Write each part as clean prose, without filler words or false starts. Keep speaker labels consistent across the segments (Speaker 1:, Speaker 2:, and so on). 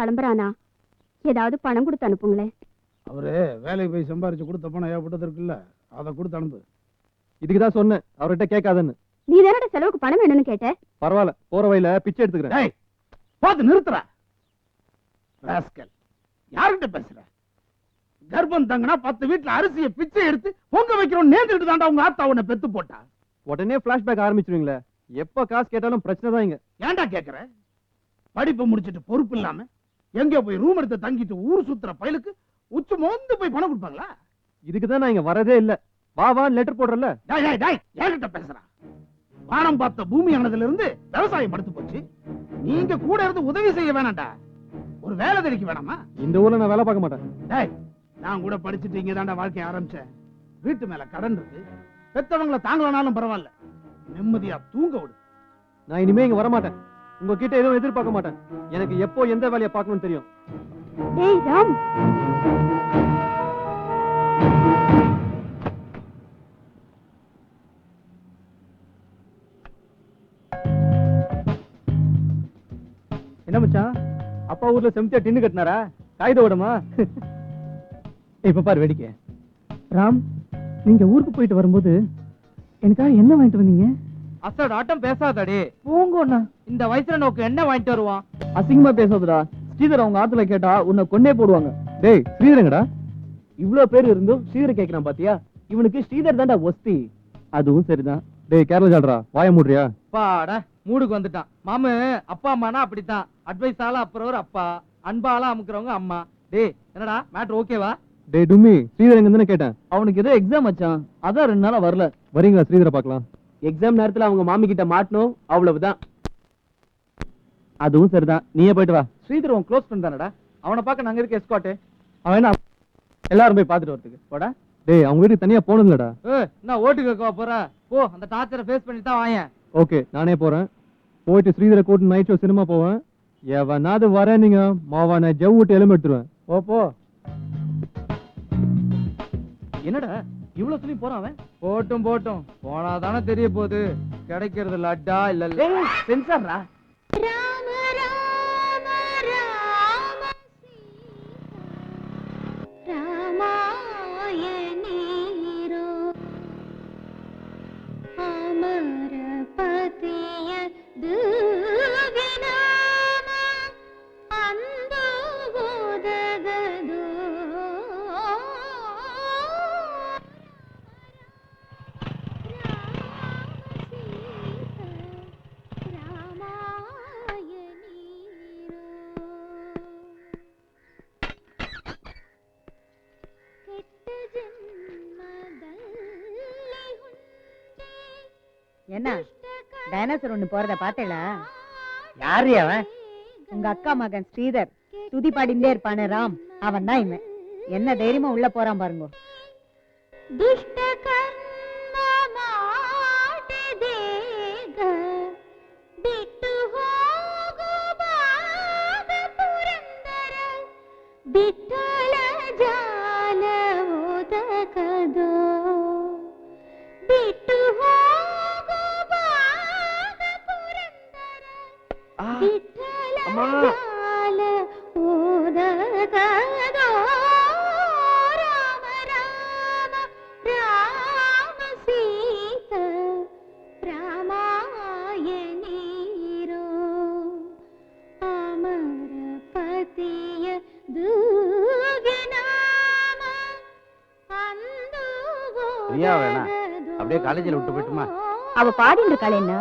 Speaker 1: கிளம்புறானா? ஏதாவது பணம் கொடுத்து அனுப்புங்களேன்.
Speaker 2: அவரு வேலைக்கு போய் சம்பாரிச்சு கொடுத்த பணம் ஏற்பட்டது இருக்குல்ல, அதை கொடுத்து அனுப்பு.
Speaker 3: இதுக்குதான் சொன்னேன் அவர்கிட்ட கேட்காதன்னு.
Speaker 1: நீ தானட செலவுக்கு பணம் வேணும்னு கேட்ட.
Speaker 3: பரவாயில்ல, போற வழியில பிச்சை எடுத்துக்கிறேன்.
Speaker 2: பார்த்து நிறுத்துற. யாருகிட்ட பேசுற? கர்ப்பம் தங்கினா 10 வீட்டுல அரிசியை பிச்சை எடுத்து பொங்க வைக்கிறோம் நேர்ந்துட்டு தாண்டா உங்க ஆத்தா உன்னை பெத்து போட்டா.
Speaker 3: உடனே பிளாஷ்பேக் ஆரம்பிச்சிருவீங்களே. எப்ப காசு கேட்டாலும் பிரச்சனை தான் இங்க.
Speaker 2: ஏன்டா கேக்குற? படிப்பு முடிச்சிட்டு பொறுப்பு இல்லாம எங்க போய் ரூம் எடுத்து தங்கிட்டு ஊர் சுத்துற பயலுக்கு உச்சு மோந்து போய் பணம் கொடுப்பாங்களா?
Speaker 3: இதுக்குதான் நான் இங்க வரதே இல்ல. வா வா லெட்டர் போடுறல.
Speaker 2: ஏன்கிட்ட பேசுறான்? வானம் பார்த்த பூமி ஆனதுல இருந்து விவசாயம் படுத்து போச்சு. நீங்க கூட இருந்து உதவி செய்ய வேணாம்டா. ஒரு வேலை தெரிவிக்க வேணாமா?
Speaker 3: இந்த ஊர்ல நான் வேலை பார்க்க மாட்டேன்.
Speaker 2: நான் கூட படிச்சுட்டு இங்க தாண்டா வாழ்க்கைய ஆரம்பிச்சேன். வீட்டு மேல கடன் இருக்கு. பெத்தவங்களை தாங்கலனாலும் பரவாயில்ல, நிம்மதியா தூங்க விடு.
Speaker 3: நான் இனிமே இங்க வர மாட்டேன். உங்ககிட்ட எதுவும் எதிர்பார்க்க மாட்டேன். எனக்கு எப்போ எந்த வேலையை பார்க்கணும்னு தெரியும்.
Speaker 1: டேய் ராம்,
Speaker 3: என்ன மச்சான், அப்பா ஊர்ல செம்தியா டின்னு கட்டினாரா? காகித ஓடமா? இப்ப பாரு வேடிக்கை. ராம், நீங்க ஊருக்கு போயிட்டு வரும்போது எனக்காக என்ன வாங்கிட்டு வந்தீங்க?
Speaker 4: அசட் ஆட்டம் பேசாதடி.
Speaker 3: போங்கண்ணா,
Speaker 4: இந்த வயசுல நோக்கு என்ன வாங்கிட்டு வருவான்?
Speaker 3: அசிங்கமா பேசாதடா. ஸ்ரீதர் அவங்க ஆத்துல கேட்டா உன்னை கொண்டே போடுவாங்க. டேய் ஸ்ரீதரங்கடா, இவ்ளோ பேர் இருந்தும் ஸ்ரீதர் கேக்குறான் பாத்தியா? இவனுக்கு ஸ்ரீதர் தான்டா ஒஸ்தி. அதுவும் சரிதான். டேய் கேரளா ஜால்ரா, வாய மூடுறியா?
Speaker 4: பாடா மூடுக்கு வந்துட்டான். மாமு அப்பா அம்மானா அப்படித்தான். அட்வைஸ் ஆளா அப்புறம் ஒரு அப்பா, அன்பாலா அமுக்குறவங்க அம்மா. டேய் என்னடா மேட்ரு ஓகேவா?
Speaker 3: டேய் டும்மி, ஸ்ரீதர் எங்க தானே கேட்டேன்.
Speaker 4: அவனுக்கு ஏதோ எக்ஸாம் வச்சான், அதான் 2 நாளா வரல.
Speaker 3: வரீங்களா ஸ்ரீதரை பார்க்கலாம்?
Speaker 4: எக்ஸாம் நேரத்துல அவங்க மாமி கிட்ட மாட்டணும், அவ்வளவுதான்.
Speaker 3: அதுவும் சரிதான், நீயே போயிட்டு வா.
Speaker 4: ஸ்ரீதர் உன் க்ளோஸ் ஃப்ரெண்ட் தானடா, அவனை பார்க்க நாங்க இருக்க எஸ்காட்.
Speaker 3: அவன் என்ன எல்லாரும் போய் பாத்துட்டு வரதுக்கு போடா. டேய் அவங்க வீட்டுக்கு தனியா போனதுலடா.
Speaker 4: நான் ஓட்டு கேட்க போற போ, அந்த டார்ச்சரை ஃபேஸ் பண்ணி தான் வாயேன்.
Speaker 3: ஓகே நானே போறேன். போயிட்டு ஸ்ரீதரை கூட்டு நைட் ஷோ சினிமா போவேன். எவனாவது வரேன் நீங்க மாவான ஜவ் விட்டு எலும்பு எடுத்துருவேன். போ.
Speaker 4: என்னடா இவ்வளவு சொல்லி போறான் அவன்? போட்டும் போனாதானே தெரிய போகுது கிடைக்கிறது லட்டா இல்ல சென்சார்ரா.
Speaker 1: ராம ராம ராம ராமாயணீரோ அமர பதிய துவிநாம அந்தோ போதகதோ
Speaker 5: என்ன டைனோசர் ஒண்ணு போறத பாத்தேளா?
Speaker 4: யாரு அவன்?
Speaker 5: உங்க அக்கா மகன் ஸ்ரீதர் துதி பாடிண்டே இருப்பானே ராம், அவன் தான் இவன். என்ன தைரியமா உள்ள போறான் பாருங்க.
Speaker 1: துஷ்ட கர்ಮ ಮಾಡಿದೇಗ ಬಿಟ್ಟು ಹೋಗು ಬಾಗ ಪುರಂದರ ಬಿಟ್ಟಳ ಜಾಲ ಓದಕದೋ ಬಿಟ್ಟು ಹೋಗು ಬಾಗ ಪುರಂದರ ಬಿಟ್ಟಳ ಜಾಲ ಓದಕದೋ ರಾಮ ರಾಮ ರಾಮ ಸೀತ ರಾಮಾಯಣೀರೋ ಅಮರ ಪತಿಯ ದುರ್ಗನಾಮ ಅಂದು
Speaker 4: பிரியா வேணா அப்படியே காலேஜில் விட்டு போயிட்டுமா?
Speaker 5: அவ பாடிட்டு இருக்காளே என்ன?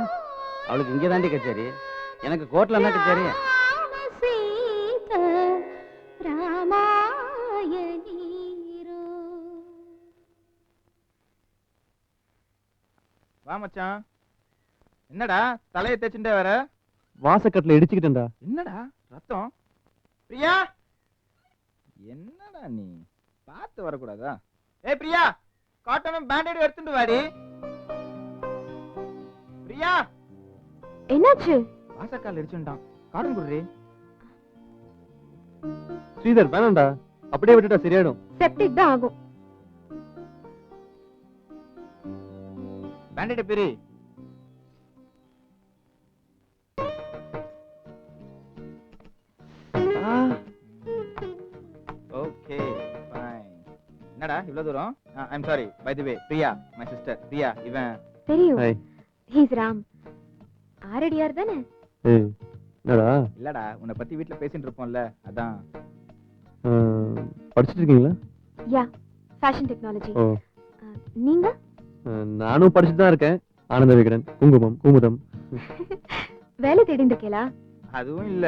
Speaker 4: அவளுக்கு இங்கே தாண்டி கச்சேரி, எனக்கு கோர்ட்ல என்ன கச்சேரி?
Speaker 1: சீத ராமாயணீரோ.
Speaker 4: வா மச்சான். என்னடா தலையை தேய்ச்சுட்டே வர?
Speaker 3: வாசக்கட்டில இடிச்சுக்கிட்டேன்டா.
Speaker 4: என்னடா ரத்தம்? பிரியா என்னடா நீ பார்த்து வரக்கூடாதா? ஏய் பிரியா, காட்டனும் பேண்டேட் எடுத்துட்டு வாடி. பிரியா
Speaker 1: என்னாச்சு?
Speaker 4: வாசக்கால் இடிச்சுட்டான், காட்டன் குடுறி.
Speaker 3: ஸ்ரீதர் வேணாம்டா, அப்படியே விட்டுட்டா சரியாயிடும்.
Speaker 1: செப்டிக் தான் ஆகும்.
Speaker 4: பேண்டேட் பிரி.
Speaker 6: Okay fine. என்னடா இவ்வளவு தூரம்? I'm sorry, by the way, Priya my sister. Priya இவன்.
Speaker 1: தெரியும்.
Speaker 3: ஹாய்.
Speaker 1: ஹீஸ் ராம். ஆரடியார் தானே?
Speaker 3: ஏய் என்னடா
Speaker 6: இல்லடா, உன்னை பத்தி வீட்ல பேசிட்டு இருப்போம்ல, அதான்.
Speaker 3: படிச்சிட்டு இருக்கீங்களா?
Speaker 1: யா, ஃபேஷன் டெக்னாலஜி.
Speaker 3: ஓ
Speaker 1: நீங்க?
Speaker 3: நானும் படிச்சுட்டு தான் இருக்கேன். ஆனந்த விகடன், குங்குமம், குமுதம்.
Speaker 1: வேலை தேடிட்டு இருக்கேளா?
Speaker 6: அதுவும் இல்ல.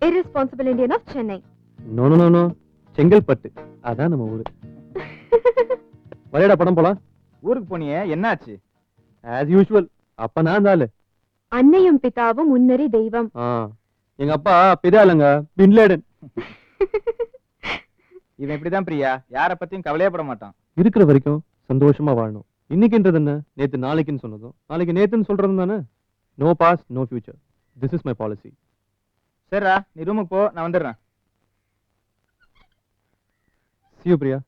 Speaker 1: irresponsible Indian of Chennai.
Speaker 3: No no no no, Chengalpattu, அதான் நம்ம ஊரு. வரையடா படம் போலாம்.
Speaker 6: ஊருக்கு போனியே, என்னாச்சு?
Speaker 3: ஆஸ் யூஷுவல், அப்ப நான் தான் ஆளு.
Speaker 1: அன்னையும் பிதாவும் முன்னறி தெய்வம்.
Speaker 3: எங்க அப்பா பெரிய ஆளுங்க, பின்லேடன்.
Speaker 6: இவன் இப்படிதான் பிரியா, யார பத்தியும் கவலையே பட மாட்டான்.
Speaker 3: இருக்கிற வரைக்கும் சந்தோஷமா வாழணும். இன்னைக்குன்றது என்ன, நேத்து நாளைக்குன்னு சொன்னதும் நாளைக்கு நேத்துன்னு சொல்றதும் தானே. No boss no future, this is my policy.
Speaker 6: சரிடா, நீ ரூமுக்கு போ, நான் வந்துடுறேன்.
Speaker 3: See you, Priya.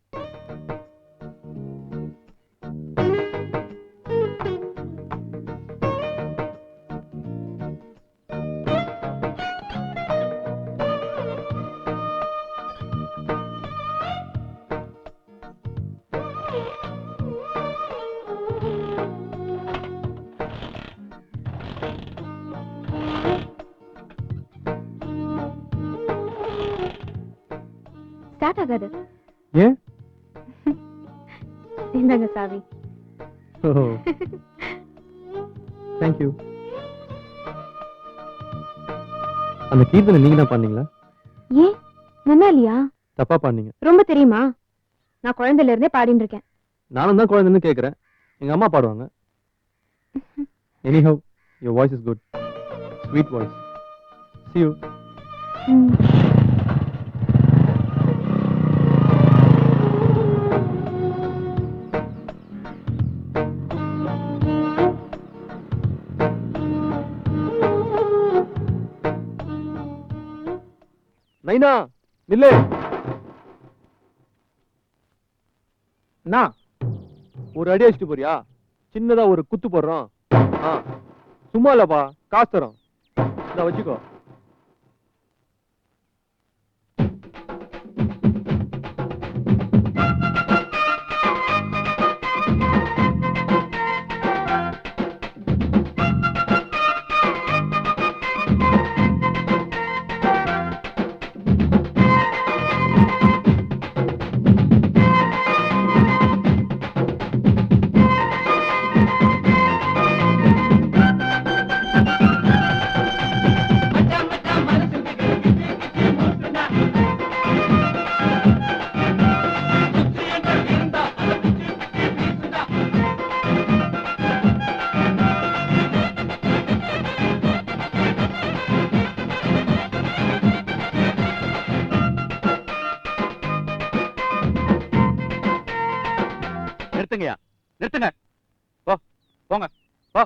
Speaker 1: ஸ்டார்ட் ஆகாது.
Speaker 3: ஏன்?
Speaker 1: இந்தாங்க சாவி.
Speaker 3: தேங்க்யூ. அந்த கீர்த்தனை நீங்க தான் பண்ணீங்களா?
Speaker 1: ஏன் நல்லா இல்லையா?
Speaker 3: தப்பா பண்ணீங்க.
Speaker 1: ரொம்ப தெரியுமா, நான் குழந்தையில இருந்தே பாடிட்டு இருக்கேன்.
Speaker 3: நானும் தான் குழந்தைன்னு கேக்குறேன். எங்க அம்மா பாடுவாங்க. Anyhow, your voice is good. Sweet voice. See you. நைனா நில்லு. ஒரு அடி அடிச்சுட்டு போறியா? சின்னதா ஒரு குத்து போடுறோம். சும்மா இல்லப்பா, காசு தரோம். இதை வச்சுக்கோ. நிறுத்துங்கயா, நிறுத்துங்க. போ, போங்க, போ.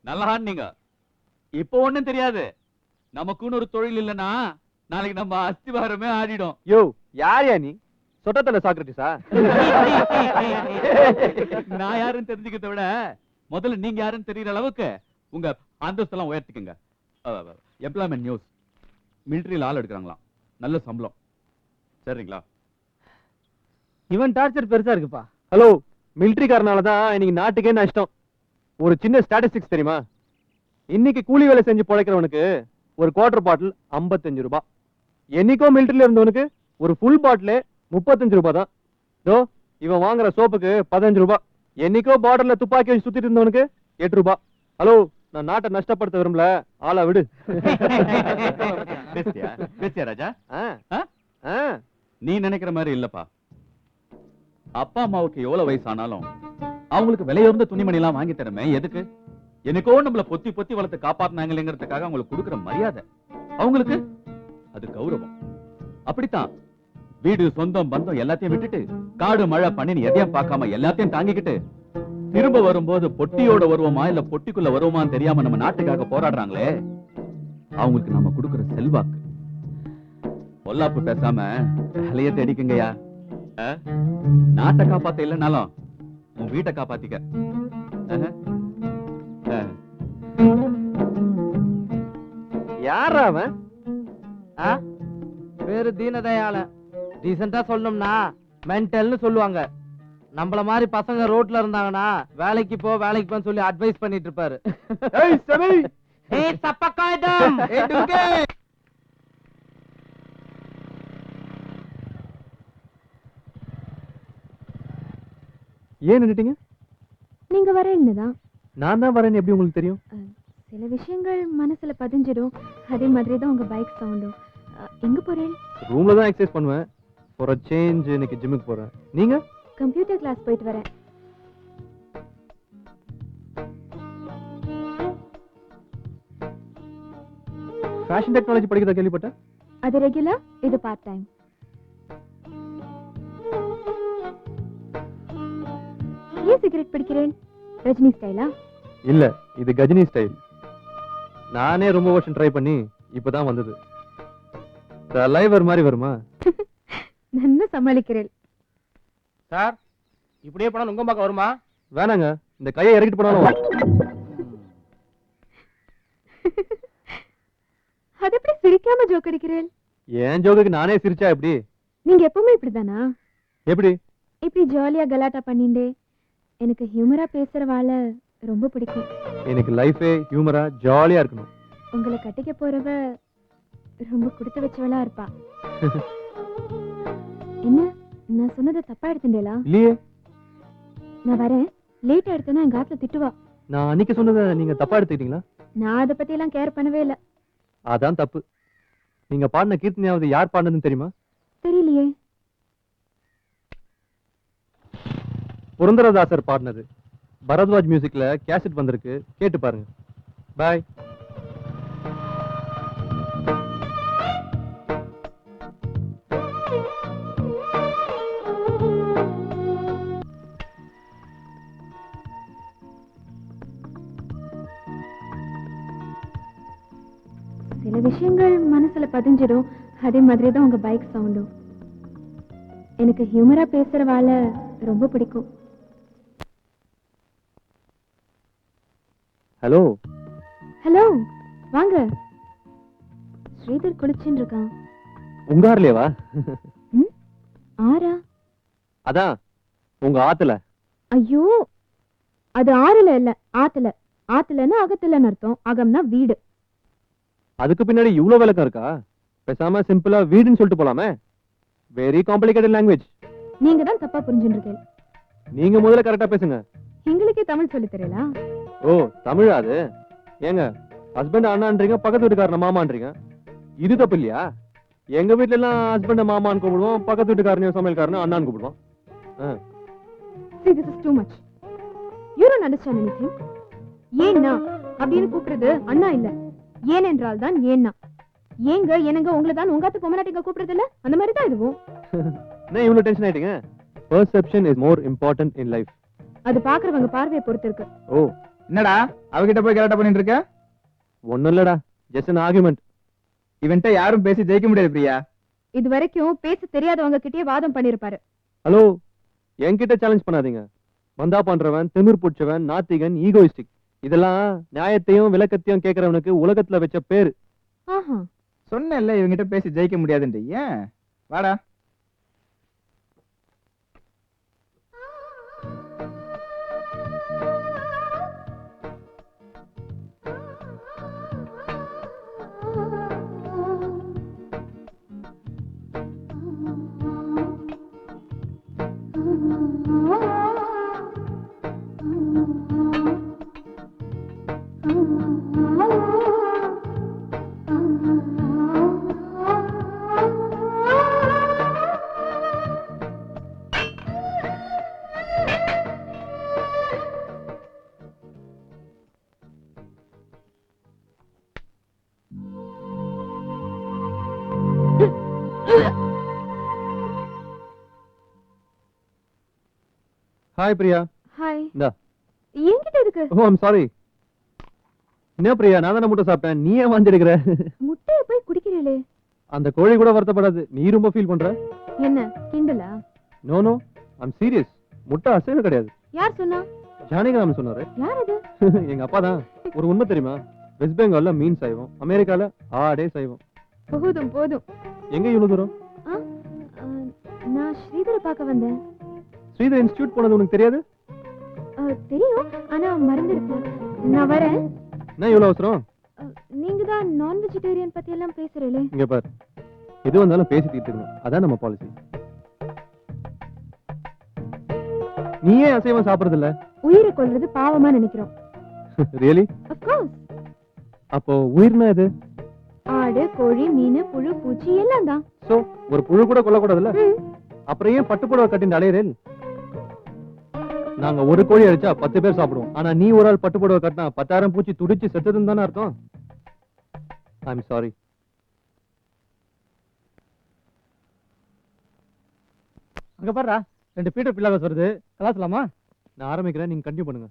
Speaker 4: நல்லா ஆடுனீங்க. இப்போ ஒண்ணும் தெரியாது. நமக்குன்னு ஒரு தொழில் இல்லைன்னா நாளைக்கு நம்ம அஸ்திவாரமே ஆடிடும்.
Speaker 3: யோ யார் யா நீ? சொட்டத்தல சாக்ரட்டிஸா?
Speaker 4: நான் யாருன்னு தெரிஞ்சுக்கிறத விட முதல்ல நீங்க யாருன்னு தெரியற அளவுக்கு உங்க அந்தஸ்தெல்லாம் உயர்த்திக்கங்க. எம்ப்ளாய்மெண்ட் நியூஸ், மிலிட்டரியில் ஆள் எடுக்கிறாங்களாம், நல்ல சம்பளம். சரிங்களா?
Speaker 3: இவன் டார்ச்சர் பெருசா இருக்குப்பா. ஹலோ, மிலிட்டரிக்காரனால தான் இன்னைக்கு நாட்டுக்கே நஷ்டம். ஒரு சின்ன ஸ்டாட்டிஸ்டிக்ஸ் தெரியுமா? இன்னைக்கு கூலி வேலை செஞ்சு பிழைக்கிறவனுக்கு ஒரு குவார்டர் பாட்டில் 55 ரூபாய். என்னைக்கோ மிலிட்டரியில இருந்தவனுக்கு ஒரு ஃபுல் பாட்டில் 35 ரூபாய் தான். தோ இவன் வாங்குற சோப்புக்கு 15 ரூபாய். என்னைக்கோ பார்டர்ல துப்பாக்கி வச்சு சுத்திட்டு இருந்தவனுக்கு 8 ரூபாய். ஹலோ, நான் நாட்டை நஷ்டப்படுத்த விரும்பல, ஆளா விடு.
Speaker 4: பேசியா ராஜா?
Speaker 3: ஆ, ஆ.
Speaker 4: நீ நினைக்கிற மாதிரி இல்லப்பா. அப்பா அம்மாவுக்கு எவ்வளவு வயசானாலும் அவங்களுக்கு விலையுறந்த துணிமணி எல்லாம் வாங்கி தரமே எதுக்கு? எனக்கோ நம்மள பொத்தி பொத்தி வளர்த்து காப்பாத்தினாங்கிறதுக்காக அவங்களுக்கு கொடுக்கிற மரியாதை. அவங்களுக்கு அது கௌரவம். அப்படித்தான் வீடு சொந்தம் பந்தம் எல்லாத்தையும் விட்டுட்டு காடு மழை பண்ணி எதையும் பார்க்காம எல்லாத்தையும் தாங்கிக்கிட்டு திரும்ப வரும்போது பொட்டியோட வருவோமா இல்ல பொட்டிக்குள்ள வருவோமான்னு தெரியாம நம்ம நாட்டுக்காக போராடுறாங்களே, அவங்களுக்கு நம்ம கொடுக்கிற செல்வாக்கு. பொல்லாப்பு பேசாம வேலைய தேடிக்குங்கயா. நாட்டை காப்பாத்த இல்லைனாலும் உன் வீட்டை காப்பாத்திக்க.
Speaker 3: யாரா அவன்? பேரு தீனதயாள. டீசெண்டா சொல்லணும்னா மென்டல்னு சொல்லுவாங்க. நம்மள மாதிரி பசங்க ரோட்ல இருந்தாங்கன்னா வேலைக்கு போன்னு சொல்லி அட்வைஸ் பண்ணிட்டு இருப்பாரு. தப்பக்காயிடம்.
Speaker 7: ஏன் நின்னுட்டீங்க?
Speaker 1: நீங்க வரேன்னுதான்.
Speaker 7: நான் தான் வரேன்னு எப்படி உங்களுக்கு தெரியும்?
Speaker 1: சில விஷயங்கள் மனசுல பதிஞ்சிடும். அதே மாதிரி தான் உங்க பைக் சவுண்டும். எங்க போறேன்?
Speaker 7: ரூம்ல தான் எக்ஸசைஸ் பண்ணுவேன். ஃபார் a சேஞ்ச் இன்னைக்கு ஜிம்முக்கு போறேன். நீங்க?
Speaker 1: கம்ப்யூட்டர் கிளாஸ் போயிட்டு வரேன்.
Speaker 7: ஃபேஷன் டெக்னாலஜி படிக்கிறதா கேள்விப்பட்டேன்.
Speaker 1: அது ரெகுலர், இது பார்ட் டைம். ஏன் சிகரெட் பிடிக்கிறேன்? ரஜினி ஸ்டைலா?
Speaker 7: இல்ல, இது கஜினி ஸ்டைல். நானே ரொம்ப வருஷம் ட்ரை பண்ணி இப்பதான் வந்தது. தலைவர் மாதிரி வருமா?
Speaker 1: நன்னா சமாளிக்கிறேன்.
Speaker 3: சார், இப்படியே போனா உங்க பக்கம் வருமா?
Speaker 7: வேணாங்க, இந்த கையை இறக்கிட்டு போனாலும்.
Speaker 1: அது எப்படி சிரிக்காம ஜோக் அடிக்கிறேன்?
Speaker 7: என் ஜோக்குக்கு நானே சிரிச்சா எப்படி?
Speaker 1: நீங்க எப்பவுமே இப்படிதானா?
Speaker 7: எப்படி?
Speaker 1: இப்படி ஜாலியா கலாட்டா பண்ணிண்டே. எனக்கு ஹியூமரா பேசுற வாழ ரொம்ப பிடிக்கும்.
Speaker 7: எனக்கு லைஃபே ஹியூமரா ஜாலியா இருக்கணும்.
Speaker 1: உங்களை கட்டிக்க போறவ ரொம்ப கொடுத்து வச்சவளா இருப்பா. என்ன, நான் சொன்னதை தப்பா எடுத்துட்டேலா?
Speaker 7: இல்லையே,
Speaker 1: நான் வரேன். லேட்டா எடுத்தேன்னா எங்க ஆத்துல திட்டுவா.
Speaker 7: நான் அன்னைக்கு சொன்னதை நீங்க தப்பா எடுத்துக்கிட்டீங்களா?
Speaker 1: நான் அதை பத்தி எல்லாம் கேர் பண்ணவே இல்ல.
Speaker 7: அதான் தப்பு. நீங்க பாடின கீர்த்தனையாவது யார் பாடினதுன்னு தெரியுமா?
Speaker 1: தெரியலையே.
Speaker 7: புரந்தரதாசர் பாடினது. பரத்வாஜ் மியூசிக்ல கேசட் வந்திருக்கு, கேட்டு பாருங்க. பாய்.
Speaker 1: சில விஷயங்கள் மனசுல பதிஞ்சிடும். அதே மாதிரி தான் உங்க பைக் சவுண்டும். எனக்கு ஹியூமரா பேசுற வாழ ரொம்ப பிடிக்கும்.
Speaker 7: ஹலோ.
Speaker 1: ஹலோ, வாங்க. ஸ்ரீதர் குளிச்சுன்னு இருக்கான்.
Speaker 7: உங்க ஆறுலயேவா?
Speaker 1: ஆறா?
Speaker 7: அதான் உங்க ஆத்துல.
Speaker 1: ஐயோ, அது ஆறுல இல்ல, ஆத்துல. ஆத்துலன்னா அகத்துலன்னு அர்த்தம். அகம்னா வீடு.
Speaker 7: அதுக்கு பின்னாடி இவ்வளவு விளக்கம் இருக்கா? பேசாம சிம்பிளா வீடுன்னு சொல்லிட்டு போலாமே. Very complicated language.
Speaker 1: நீங்க தான் தப்பா புரிஞ்சுட்டு இருக்கீங்க.
Speaker 7: நீங்க முதல்ல கரெக்டா பேசுங்க.
Speaker 1: எங்களுக்கே தமிழ் சொல்லி தெரியல.
Speaker 7: ஓ, தமிழா அது? ஏங்க, ஹஸ்பண்ட் அண்ணான்றீங்க, பக்கத்து வீட்டுக்காரன மாமான்றீங்க. இது தப்பு இல்லையா? எங்க வீட்ல எல்லாம் ஹஸ்பண்ட மாமான்னு கூப்பிடுவோம், பக்கத்து வீட்டுக்காரனையும் சமையல்காரனையும் அண்ணான்னு கூப்பிடுவோம்.
Speaker 1: See, this is too much. You don't understand anything. ஏன்னா அப்படின்னு கூப்பிடுறது அண்ணா இல்ல, ஏனென்றால் தான் ஏன்னா. ஏங்க என்னங்க உங்களை தான் உங்காத்து பொம்மநாட்டிங்க கூப்பிடுறது இல்ல, அந்த மாதிரி தான் இதுவும்.
Speaker 7: என்ன இவ்வளவு டென்ஷன் ஆயிட்டீங்க? Perception is more important in life.
Speaker 1: அது பாக்குறவங்க பார்வையை பொறுத்து இருக்கு.
Speaker 7: ஓ,
Speaker 6: என்னடா அவகிட்ட போய் கரெக்டா பண்ணிட்டு இருக்க?
Speaker 7: ஒண்ணும் இல்லடா, ஜஸ்ட் an argument.
Speaker 6: இவன்ட்ட யாரும் பேசி ஜெயிக்க முடியாது பிரியா.
Speaker 1: இது வரைக்கும் பேச தெரியாதவங்க கிட்டயே வாதம் பண்ணிருப்பாரு.
Speaker 7: ஹலோ, என்கிட்ட சேலஞ்ச் பண்ணாதீங்க. வந்தா பண்றவன், திமிர் பிடிச்சவன், நாத்திகன், ஈகோயிஸ்டிக். இதெல்லாம் நியாயத்தையும் விளக்கத்தையும் கேட்கறவனுக்கு உலகத்துல வச்ச பேரு.
Speaker 1: ஆஹா,
Speaker 6: சொன்னேன்ல இவங்கிட்ட பேசி ஜெயிக்க முடியாதுன்னு. ஏன் வாடா.
Speaker 7: ஹாய் பிரியா.
Speaker 1: ஹாய்.
Speaker 7: இந்தா.
Speaker 1: என்கிட்ட இருக்கு.
Speaker 7: ஓ, ஐம் சாரி. என்ன பிரியா, நான் தானே முட்டை சாப்பிட்டேன், நீ ஏன் வாந்தி எடுக்கிற?
Speaker 1: முட்டையை போய் குடிக்கிறீளே.
Speaker 7: அந்த கோழி கூட வருத்தப்படாது, நீ ரொம்ப ஃபீல் பண்ற.
Speaker 1: என்ன கிண்டலா?
Speaker 7: No no, I'm serious. முட்டை அசைவம் கிடையாது.
Speaker 1: யார் சொன்னா?
Speaker 7: ஜானகிராமன் சொன்னாரு.
Speaker 1: யார் அது?
Speaker 7: எங்க அப்பா தான். ஒரு உண்மை தெரியுமா? வெஸ்ட் பெங்கால்ல மீன் சைவம், அமெரிக்கால ஆடே சைவம்.
Speaker 1: போதும் போதும்.
Speaker 7: எங்க இவ்வளவு தூரம்?
Speaker 1: ஆ, ஆ, நான் ஸ்ரீதரை பார்க்க வந்தேன்.
Speaker 7: ஸ்ரீதர் இன்ஸ்டிடியூட் போனது உனக்கு தெரியாது?
Speaker 1: தெரியும், ஆனா மறந்துடுச்சு. நான் வரேன்.
Speaker 7: என்ன இவ்வளவு அவசரம்?
Speaker 1: நீங்க தான் நான் வெஜிடேரியன் பத்தி எல்லாம் பேசுறீங்களே.
Speaker 7: இங்க பாரு, எது வந்தாலும் பேசி தீர்த்துக்கணும், அதான் நம்ம பாலிசி. நீ ஏன் அசைவம் சாப்பிடுறது இல்ல?
Speaker 1: உயிரை கொல்றது பாவமா நினைக்கிறோம்.
Speaker 7: ரியலி?
Speaker 1: Of course.
Speaker 7: அப்போ உயிர்னா எது?
Speaker 1: ஆடு, கோழி, மீன், புழு, பூச்சி எல்லாம் தான்.
Speaker 7: சோ ஒரு புழு கூட கொல்லக்கூடாதுல்ல? அப்புறம் ஏன் பட்டுப்புடவை கட்டிட்டு அலையறேன்? நாங்க ஒரு கோழி அடிச்சா 10 பேர் சாப்பிடுவோம், ஆனா நீ ஒரு ஆள் பட்டுப்புடவை கட்டினா 10,000 பூச்சி துடிச்சு செத்ததுன்னு தானே அர்த்தம். I am sorry.
Speaker 3: அங்க பாருடா, 2 பீட்டர் பில்லாகஸ் வருது. கலாசலாமா?
Speaker 7: நான் ஆரம்பிக்கிறேன், நீங்க கண்டினியூ பண்ணுங்க.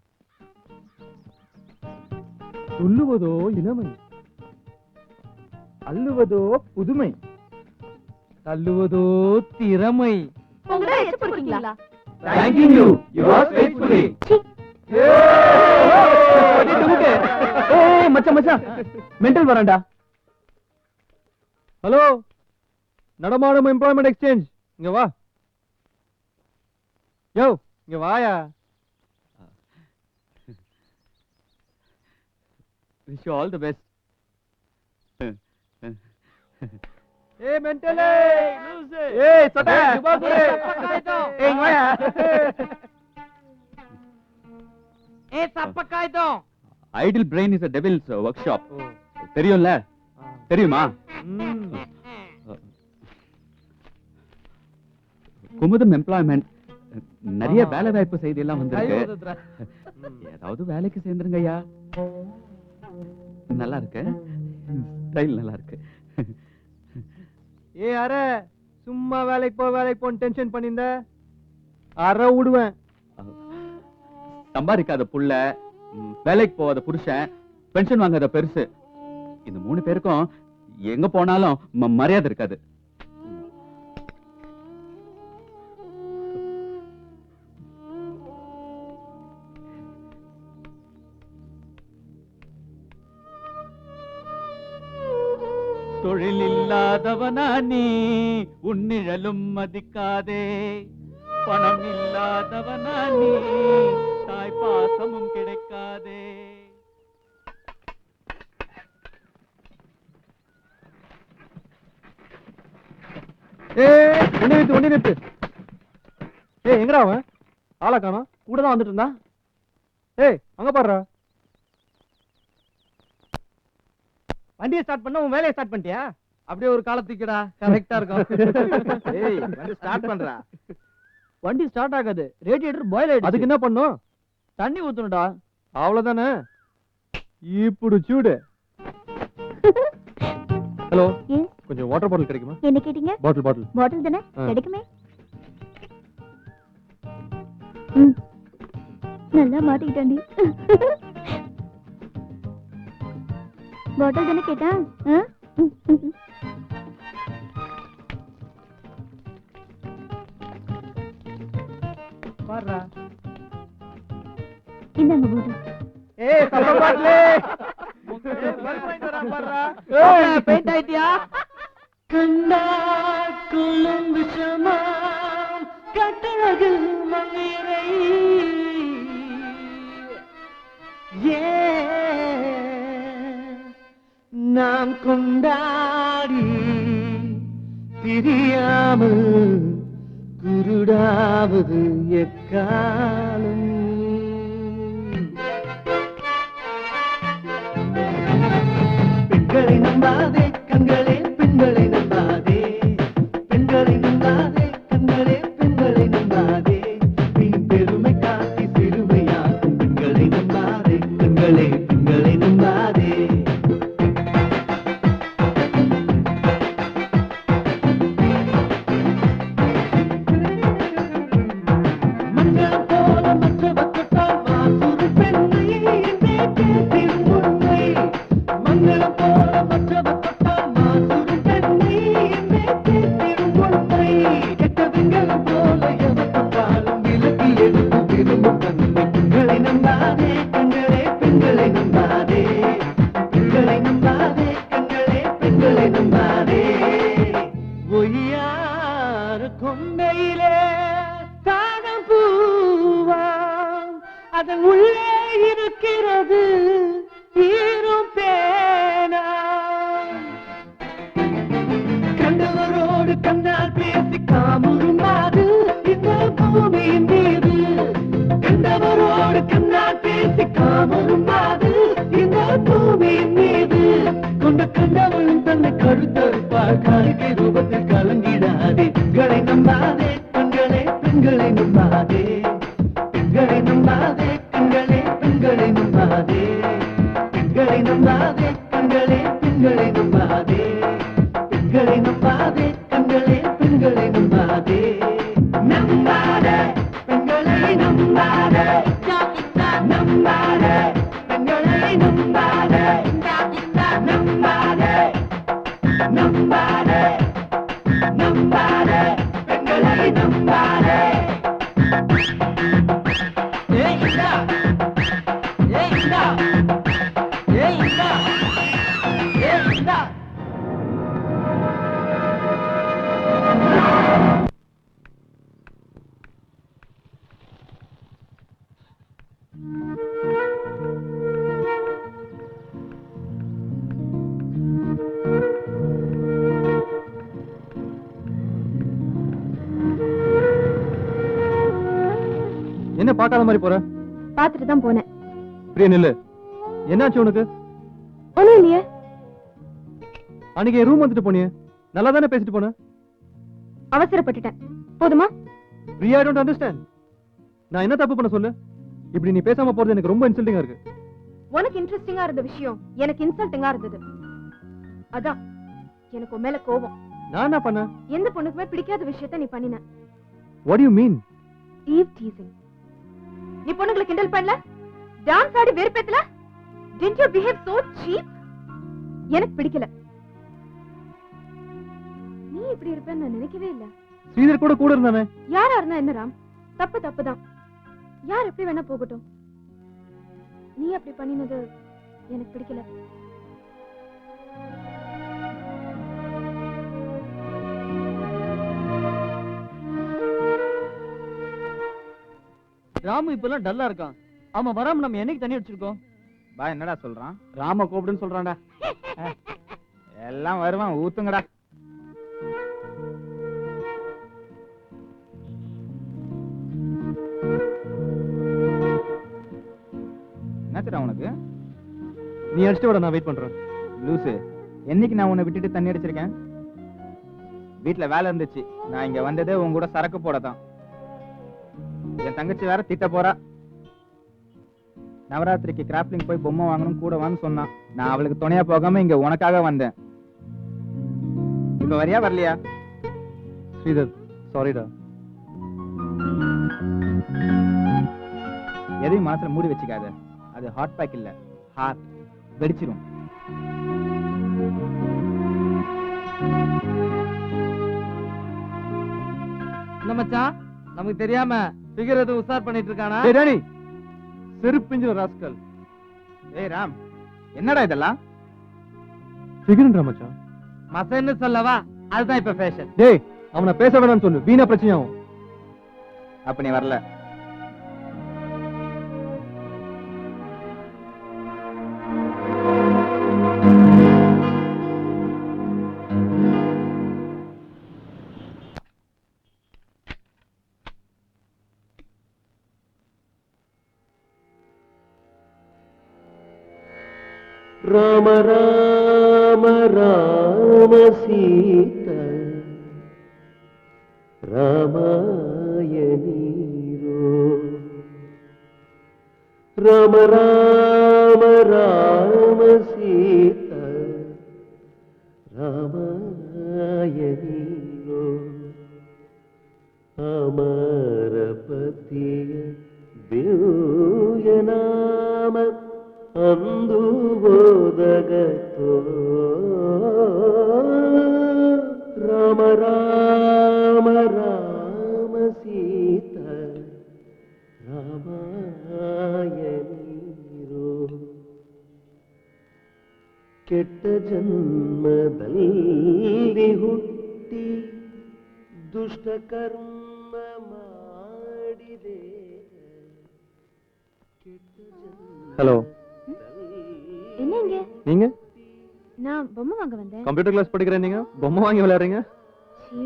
Speaker 7: துள்ளுவதோ இளமை,
Speaker 3: அள்ளுவதோ புதுமை, தள்ளுவதோ திறமை.
Speaker 1: உங்களே எச்ச போறீங்களா?
Speaker 4: Thanking you. You are faithfully.
Speaker 3: ஏய் மச்சான் மச்சான், மெண்டல் வரேன்டா.
Speaker 7: ஹலோ, நடமாடும் எம்ப்ளாய்மெண்ட் எக்ஸ்சேஞ்ச், இங்க வா. யோ இங்க வாயா.
Speaker 4: Wish you all the best.
Speaker 7: ஏய் மெண்டலே, லூசு. ஏய் சட்டை சுபாசுரே.
Speaker 3: ஏய் இங்க வாயா.
Speaker 6: ஏ சப்ப காய்தோம்.
Speaker 4: Idle brain is a devil's workshop. தெரியும்ல? தெரியுமா? குமுதம் எம்ப்ளாய்மெண்ட் நிறைய வேலை வாய்ப்பு செய்தி எல்லாம் வந்திருக்கு. ஏதாவது வேலைக்கு சேர்ந்துருங்க ஐயா. நல்லா இருக்கு, ஸ்டைல் நல்லா இருக்கு.
Speaker 7: ஏய் அரை, சும்மா வேலைக்கு போன்னு டென்ஷன் பண்ணிருந்த அரை விடுவேன்.
Speaker 4: சம்பாதிக்காத புள்ள, வேலைக்கு போகாத புருஷன், பென்ஷன் வாங்காத பெருசு, இந்த 3 பேருக்கும் எங்க போனாலும் மரியாதை இருக்காது. தொழில் இல்லாதவனா நீ, உன்னிழலும் மதிக்காதே. பணம் இல்லாதவனா நீ, தாய் பாசமும் கிடைக்காதே.
Speaker 7: ஏய் ஒண்ணு நிறுத்து. ஏய் எங்கடா அவன்? ஆளை காணோம்.
Speaker 3: கூட தான் வந்துட்டு இருந்தா.
Speaker 7: ஏய் அங்க பாருடா.
Speaker 3: வண்டியை ஸ்டார்ட் பண்ண உன் வேலையை ஸ்டார்ட் பண்ணிட்டியா? அப்படியே ஒரு காலத்துக்குடா, கரெக்டா இருக்கும்.
Speaker 6: ஏய் வந்து ஸ்டார்ட் பண்றா.
Speaker 3: வண்டி ஸ்டார்ட் ஆகாது, ரேடியேட்டர் பாயில் ஆயிடுச்சு.
Speaker 7: அதுக்கு என்ன பண்ணும்?
Speaker 3: தண்ணி ஊத்தணும்டா.
Speaker 7: அவ்வளவுதானே, இப்படி சூடு. ஹலோ, கொஞ்சம் வாட்டர் பாட்டில் கிடைக்குமா?
Speaker 1: என்ன கேட்டீங்க?
Speaker 7: பாட்டில்
Speaker 1: பாட்டில் தானே,
Speaker 7: ஆ.
Speaker 1: கிடைக்குமே. நல்லா மாட்டிக்கிட்டாண்டி. பாட்டில் தானே கேட்டேன்.
Speaker 3: பாருடா.
Speaker 1: இந்தாங்க பாட்டில்.
Speaker 3: ஏய் சப்ப பாட்டிலே. ஏய் பெயிண்ட் ஆயிட்டியா? கண்ணா குளும் விஷமா கட்டழகு மங்கிரை நாம் கொண்டாடி பிரியாமல் குருடாவது எக்காலம். பெண்களை நம்பாதே கண்களே, பெண்களை நம்பாதே. பெண்களை நம்பாதே கண்களே, பெண்களை நம்பாதே. நீ பெருமை காட்டி சிறுமையாக்கும் பெண்களை நம்பாதே கண்களே, பெண்களை நம்பாதே. மங்களம் போல மற்றவர் தொட்டால் மாசுறு பெண்ணை என்றே பேசிடும் உண்மை. மங்களம் போல மற்றவர் தொட்டால் அதன் உள்ளே இருக்கிறது ஈரும் பேனா. கண்டவரோடு கண்ணால் பேசி காமுறுமாது இந்த பூமியின் மீது. கண்டவரோடு கண்ணால் பேசி காமுறுமாது இந்த பூமியின் மீது. கொண்ட கண்டவளும் தன்னை கழுத்தறுப்பார் காலிக்கை ரூபத்தில் கலங்கிடாதே. பெண்களை நம்பாதே பெண்களே, பெண்களை நம்பாதே. பெண்களை நம்பாதே பெண்களே, பெண்களை நம்பாதே. பெண்களை நம்பாதே பெண்களே, பெண்களை நம்பாதே. பெண்களை நம்பாதே பெண்களே, பெண்களை நம்பாதே. நம்பாதே பெண்களை நம்பாதே. நம்பாதே பெண்களை நம்பாதே. நம்பாதே நம்பாதே நம்பாதே பெண்களை நம்பாதே. ஏய் இந்தா, ஏய் இந்தா, ஏய் இந்தா, ஏய் இந்தா.
Speaker 7: என்ன பார்க்காத மாதிரி போற?
Speaker 1: பாத்துட்டு தான் போனேன்.
Speaker 7: பிரியா நில்லு. என்னாச்சு உனக்கு?
Speaker 1: ஒண்ணும் இல்லையே.
Speaker 7: அன்னைக்கு என் ரூம் வந்துட்டு போனியே, நல்லா தானே பேசிட்டு போன.
Speaker 1: அவசரப்பட்டுட்டேன். போதுமா?
Speaker 7: Priya, I don't understand. நான் என்ன தப்பு பண்ண சொல்லு? இப்படி நீ பேசாம போறது எனக்கு ரொம்ப இன்சல்ட்டிங்கா இருக்கு.
Speaker 1: உனக்கு இன்ட்ரெஸ்டிங்கா இருந்த விஷயம் எனக்கு இன்சல்ட்டிங்கா இருந்தது. அதான் எனக்கு உன் மேல கோபம்.
Speaker 7: நான் என்ன பண்ண?
Speaker 1: எந்த பொண்ணுக்குமே பிடிக்காத விஷயத்தை நீ பண்ணின.
Speaker 7: What do you mean?
Speaker 1: Eve teasing. நீ பொண்ணுங்களை கிண்டல் பண்ணல, dance Aadi வெறுப்பேத்தல. Didn't you behave so cheap? எனக்கு பிடிக்கல. நீ இப்படி இருப்பேன்னு நான் நினைக்கவே இல்ல.
Speaker 7: ஸ்ரீதர் கூட இருந்தானே.
Speaker 1: யாரா இருந்தா என்ன ராம்? தப்பு தப்புதான். யார் எப்படி வேணா போகட்டும். நீ அப்படி பண்ணினது எனக்கு பிடிக்கல.
Speaker 3: ராமு இப்பெல்லாம் டல்லா இருக்கான். அவன் வராம நம்ம என்னைக்கு தண்ணி அடிச்சிருக்கோம்?
Speaker 6: பா என்னடா சொல்றான்?
Speaker 3: ராம கூப்பிடுன்னு சொல்றான்டா.
Speaker 6: எல்லாம் வருவான், ஊத்துங்கடா. என்னச்சுடா உனக்கு?
Speaker 7: நீ அடிச்சிட்டு வாடா, நான் வெயிட் பண்றேன்.
Speaker 6: லூசு, என்னைக்கு நான் உன்னை விட்டுட்டு தண்ணி அடிச்சிருக்கேன்? வீட்டுல வேலை இருந்துச்சு, நான் இங்க வந்ததே உன் கூட சரக்கு போடதான். என் தங்கச்சி வேற திட்ட போறா. நவராத்திரிக்கு கிராப்லிங் போய் பொம்மை வாங்கணும், கூட வான்னு சொன்னான். நான் அவளுக்கு துணையா போகாம இங்க உனக்காக வந்தேன். இப்ப வரியா வரலையா?
Speaker 7: ஸ்ரீதர், சாரிடா.
Speaker 6: எதையும் மனசுல மூடி வச்சுக்காத. அது ஹாட் பேக் இல்ல, ஹார்ட். வெடிச்சிரும்.
Speaker 3: என்ன மச்சான், நமக்கு தெரியாம ஃபிகர் எதுவும் உசார் பண்ணிட்டு இருக்கானா?
Speaker 7: டேய் டானி, செருப்பிஞ்ச ராஸ்கல்.
Speaker 6: ஏய் ராம், என்னடா இதெல்லாம்?
Speaker 7: ஃபிகர்ன்றா மச்சான்.
Speaker 3: மசன்னு சொல்லவா? அதுதான் இப்ப ஃபேஷன்.
Speaker 7: டேய், அவனை பேச வேணாம்னு சொல்லு, வீணா பிரச்சனையாகும்.
Speaker 6: அப்ப நீ வரல.
Speaker 8: ராம ராம ராம சீதா ராமாயணீரோ. ராம ராம ராம சீதா ராமாயணீரோ. அமரபதிய ದಿವ್ಯ ನಾಮ ಅಂದು ಬೋಧಗತೋ ರಾಮ ರಾಮ ರಾಮ ಸೀತಾ ರಾಮಾಯಣೀರೋ. ಕೆಟ್ಟ ಜನ್ಮದಲ್ಲಿ ಹುಟ್ಟಿ ದುಷ್ಟ ಕರ್ಮ ಮಾಡಿದೆ,
Speaker 7: ஹலோ,
Speaker 1: என்ன இங்க?
Speaker 7: நீங்க
Speaker 1: நான் பொம்மை வாங்க வந்தேன்.
Speaker 7: கம்ப்யூட்டர் கிளாஸ் படிக்கிறேன், நீங்க பொம்மை வாங்கி விளையாடுறீங்க?
Speaker 1: சீ,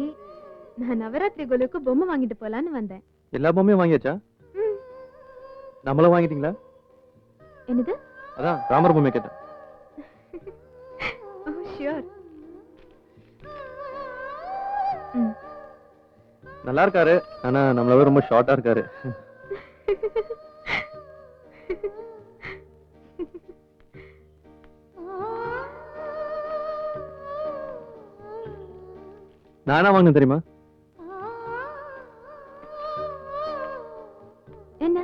Speaker 1: நான் நவராத்திரி கோலுக்கு பொம்மை வாங்கிட்டு போலான்னு வந்தேன்.
Speaker 7: எல்லா பொம்மையும் வாங்கியாச்சா?
Speaker 1: ம்.
Speaker 7: நம்மளும் வாங்கிட்டீங்களா?
Speaker 1: என்னது?
Speaker 7: அதான் ராமர் பொம்மை கேட்டேன்.
Speaker 1: ஓ ஷூர்.
Speaker 7: நல்லா இருக்காரு, ஆனா நம்மள ரொம்ப ஷார்ட்டா இருக்காரு. நானா வாங்க தெரியுமா?
Speaker 1: என்ன?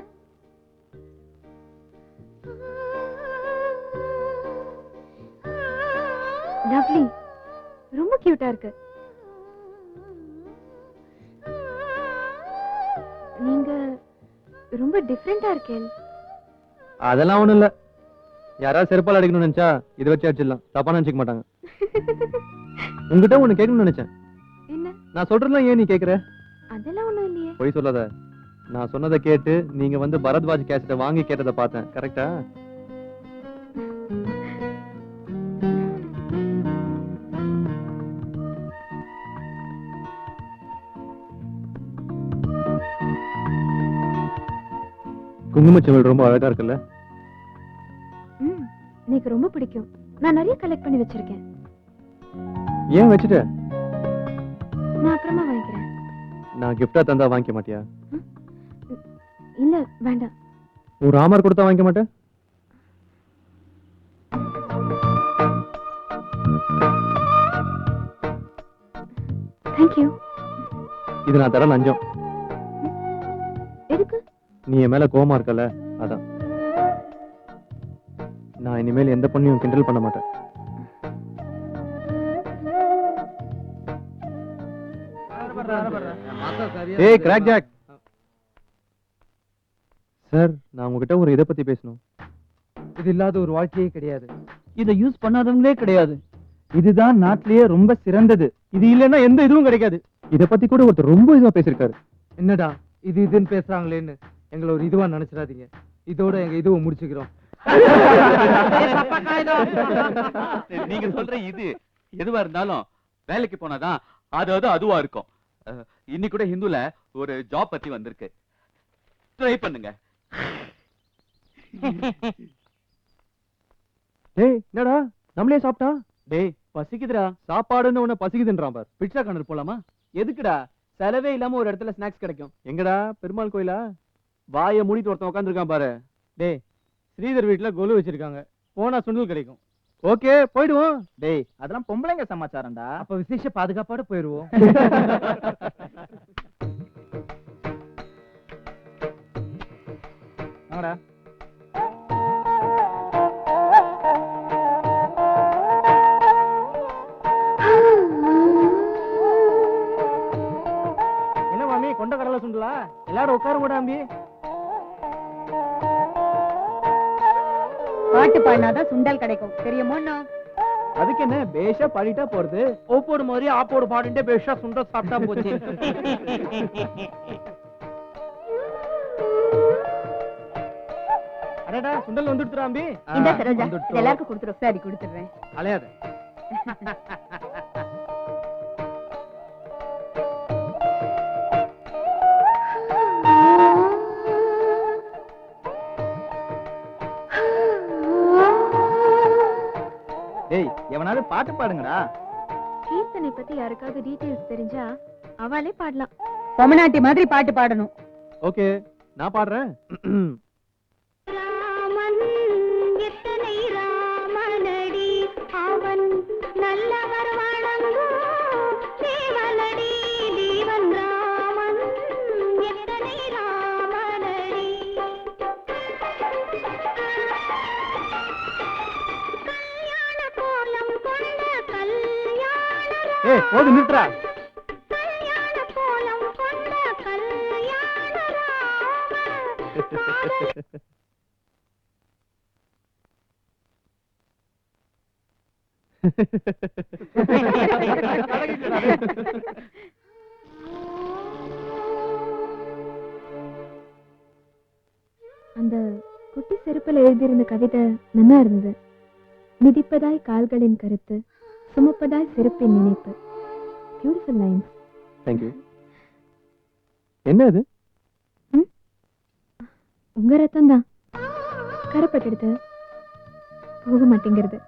Speaker 1: லவ்லி, ரொம்ப கியூட்டா இருக்கு. நீங்க ரொம்ப டிஃபரெண்டா இருக்கேன்.
Speaker 7: அதெல்லாம் ஒண்ணும் இல்ல. யாராவது செருப்பால் அடிக்கணும்னு நினைச்சா இதை வச்சு அடிச்சிடலாம், தப்பா நினைச்சுக்க மாட்டாங்க. உங்ககிட்ட ஒண்ணு கேட்கணும்னு நினைச்சேன்.
Speaker 1: என்ன?
Speaker 7: நான் சொல்றேன், ஏன் நீ கேக்குற?
Speaker 1: அதெல்லாம் ஒண்ணும் இல்லையே.
Speaker 7: போய் சொல்லாத. நான் சொன்னதை கேட்டு நீங்க வந்து பரத்வாஜ் கேசட்டை வாங்கி கேட்டதை பார்த்தேன். கரெக்டா? குங்குமச்சிவல் ரொம்ப அழகா இருக்குல்ல?
Speaker 1: எனக்கு ரொம்ப பிடிக்கும். நான் நிறைய கலெக்ட் பண்ணி வச்சிருக்கேன்.
Speaker 7: ஏன் வச்சுட்ட?
Speaker 1: நான் அப்புறமா வாங்கிக்கிறேன்.
Speaker 7: நான் கிஃப்டா தந்தா வாங்கிக்க மாட்டியா?
Speaker 1: இல்ல வேண்டாம்.
Speaker 7: ஒரு ராமர் கொடுத்தா வாங்கிக்க மாட்டேன்?
Speaker 1: தேங்க்யூ.
Speaker 7: இது நான் தர லஞ்சம்.
Speaker 1: எதுக்கு?
Speaker 7: நீ என் மேல கோவமா இருக்கல, அதான். நான் இனிமேல் எந்த பொண்ணையும் கிண்டல் பண்ண மாட்டேன். ஏய் கிராக் ஜாக் சார், நான் உங்ககிட்ட ஒரு இதை பத்தி பேசணும்.
Speaker 3: இது இல்லாத ஒரு வாழ்க்கையே கிடையாது. இதை யூஸ் பண்ணாதவங்களே கிடையாது. இதுதான் நாட்டிலேயே ரொம்ப சிறந்தது. இது இல்லைன்னா எந்த இதுவும் கிடைக்காது.
Speaker 7: இதை பத்தி கூட ஒருத்தர் ரொம்ப இதுவா பேசிருக்காரு.
Speaker 3: என்னடா இது இதுன்னு பேசுறாங்களேன்னு எங்களை ஒரு இதுவா நினைச்சிடாதீங்க. இதோட எங்க இதுவை முடிச்சுக்கிறோம்.
Speaker 4: நீங்க சொல்ற இது எதுவா இருந்தாலும் வேலைக்கு போனாதான் அது அதுவா இருக்கும். இன்னைக்கு கூட ஹிந்துல ஒரு ஜாப் பத்தி வந்திருக்கு, ட்ரை பண்ணுங்க.
Speaker 7: டேய் என்னடா நம்மளே சாப்பிட்டா?
Speaker 3: டேய் பசிக்குதுடா.
Speaker 7: சாப்பாடுன்னு உன்ன பசிக்குதுன்றான் பார்.
Speaker 3: பிட்சா கார்னர் போலாமா? எதுக்குடா? செலவே இல்லாம ஒரு இடத்துல ஸ்நாக்ஸ் கிடைக்கும்.
Speaker 7: எங்கடா பெருமாள் கோயிலா? வாயை மூடிட்டு ஒருத்தன் உட்காந்துருக்கான் பாரு.
Speaker 3: டேய் ஸ்ரீதர் வீட்டுல கொலு வச்சிருக்காங்க, போனா சுண்டல் கிடைக்கும்.
Speaker 7: ஓகே போயிடுவோம்.
Speaker 6: டேய் அதெல்லாம் பொம்பளைங்க சமாச்சாரம்டா.
Speaker 3: அப்ப விசேஷ பாதுகாப்போட போயிருவோம்.
Speaker 6: வாங்கடா.
Speaker 3: என்ன மாமி கொண்ட கடலை சுண்டலா? எல்லாரும் உட்கார கூடாம்பி.
Speaker 5: பாட்டு பாடினாதான் சுண்டல் கிடைக்கும், தெரியுமோண்ணா?
Speaker 3: அதுக்கு என்ன பேஷா பாடிட்டா போறது. ஒப்போடு மாதிரி ஆப்போடு பாடிட்டே பேஷா சுண்டல் சாப்பிட்டா போச்சு. அடடா சுண்டல் வந்துடுறாம்பி.
Speaker 5: இந்த சரோஜா இது எல்லாருக்கும் கொடுத்துரும். சரி கொடுத்துடுறேன்.
Speaker 3: அலையாத.
Speaker 6: டேய் எவனாவது பாட்டு பாடுங்கடா.
Speaker 1: கீர்த்தனை பத்தி யாருக்காவது டீடைல்ஸ் தெரிஞ்சா அவளே பாடலாம்.
Speaker 5: பொம்மநாட்டி மாதிரி பாட்டு பாடணும்.
Speaker 7: ஓகே நான் பாடுறேன்.
Speaker 1: ராமன் எத்தனை ராமனடி, அவன் நல்லவர் வணங்கும் தேவனடி. தேவன் ராமன் எத்தனை ராமனடி. கல்யாண கோலம் கொண்ட கல்யாண
Speaker 3: ஏய் போது நிறுத்துறா.
Speaker 1: கல்யாண கோலம் கொண்ட கல்யாண ராம. அந்த குட்டி செருப்பில் எழுதியிருந்த கவிதை நல்லா இருந்தது. மிதிப்பதாய் கால்களின் கருத்து, சுமப்பதாய் செருப்பின் நினைப்பு. Beautiful lines.
Speaker 7: தேங்க்யூ. என்ன அது?
Speaker 1: உங்க ரத்தம் தான் கரப்பட்டெடுத்து போக மாட்டேங்கிறது.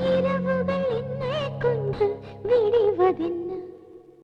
Speaker 9: இரவுகள் என்னை கொன்று விடுவதென்ன?